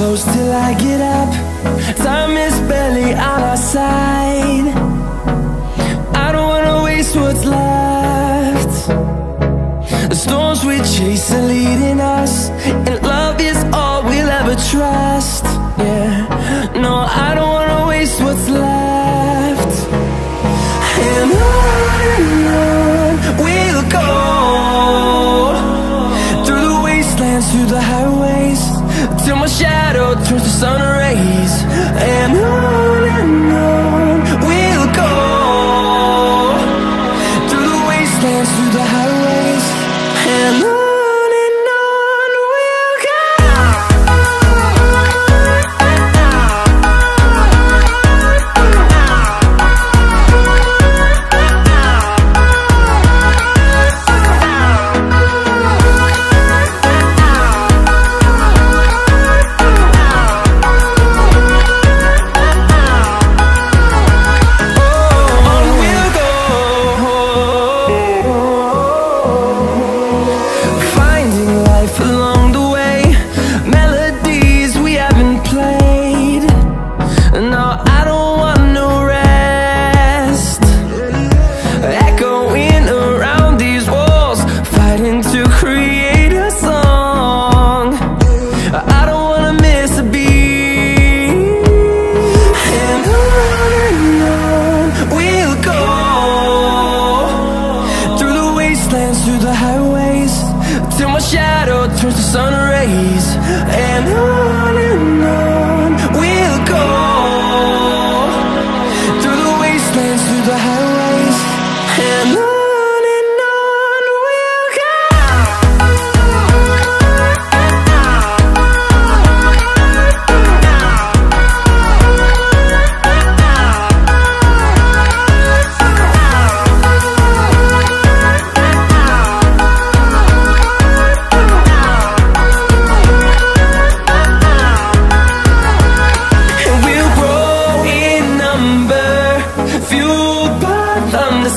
close till I get up. Time is barely on our side. I don't wanna waste what's left. The storms we chase are leading us, and love is all we'll ever trust. Yeah, no, I don't wanna waste what's left. And on we'll go, through the wastelands, through the highways, till my shadow turns to sun rays. And on we'll go, through the wastelands, through the highways, and on we'll go. Through the highways, till my shadow turns to sun rays. And on we'll go, through the wastelands, through the highways, and on we'll go.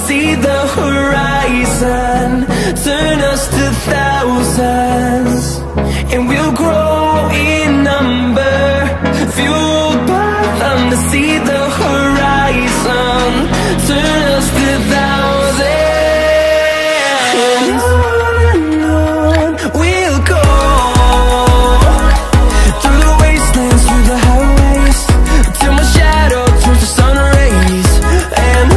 See the horizon, turn us to thousands, and we'll grow in number, fueled by them. To see the horizon, turn us to thousands, and on we'll go, through the wastelands, through the highways, till my shadow turns to sun rays. And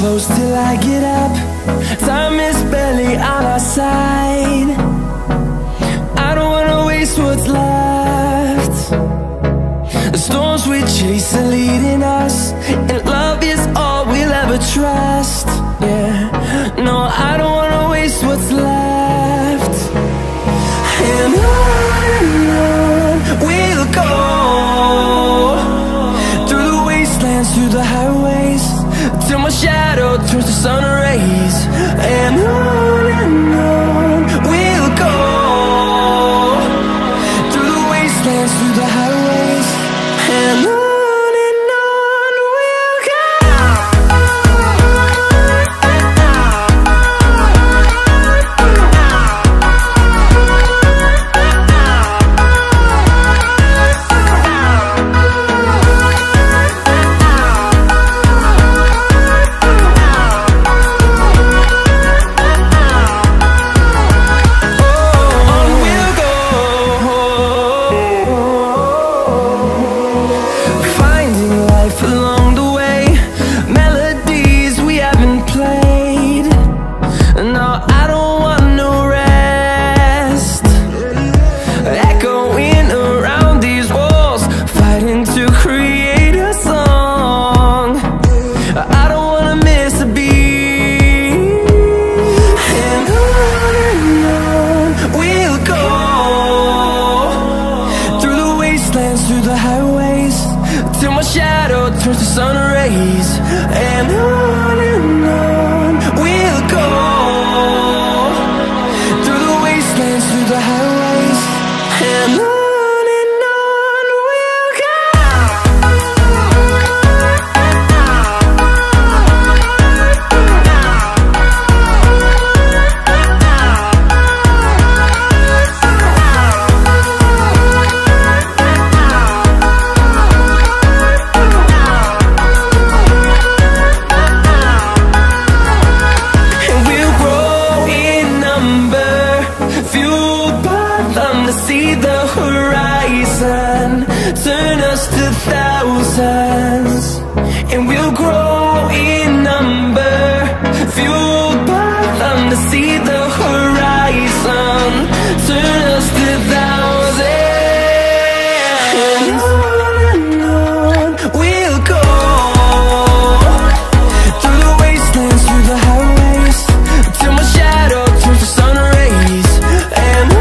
close till I get up. Time is barely on our side. I don't wanna waste what's left. The storms we chase are leading us, and love is all we'll ever trust. Yeah, no, I don't wanna waste what's left. And on we'll go, through the wastelands, through the highways, till my shadow turns to sun rays. And on we'll go, through the wastelands, through the highways, and on we'll go. till my shadow turns to sun rays. And on we'll go, through the wastelands, through the highways, and on. See the horizon turn us to thousands, and we'll grow in number, fueled by them to see the horizon turn us to thousands. And on we'll go, through the wastelands, through the highways, till my shadow turns to sun rays. And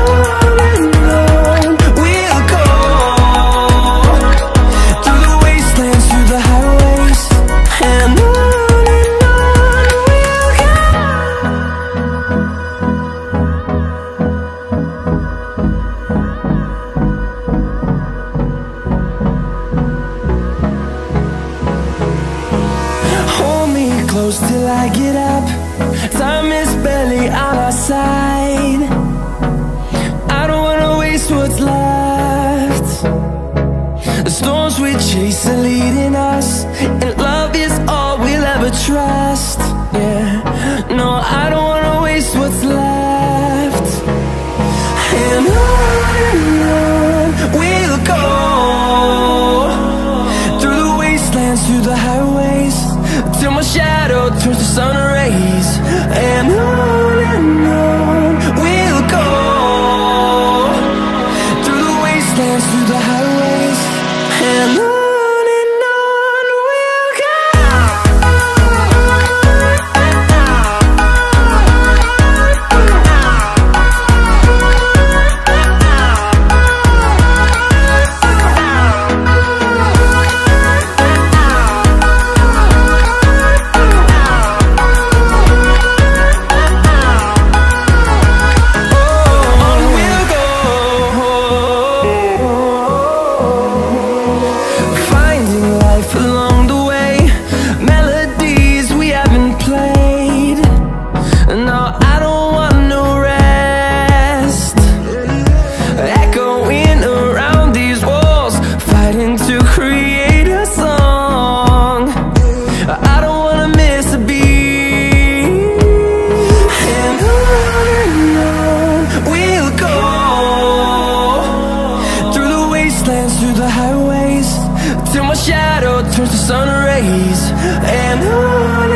close till I get up. Time is barely on our side. I don't wanna waste what's left. The storms we chase are leading us, and love is all we'll ever trust. Yeah, no, I don't wanna waste what's left. And on we'll go, through the wastelands, through the highways, till my shadow turns to sun rays. And on we'll go, through the wastelands, through the highways, and on. Through the highways, till my shadow turns to sun rays. And on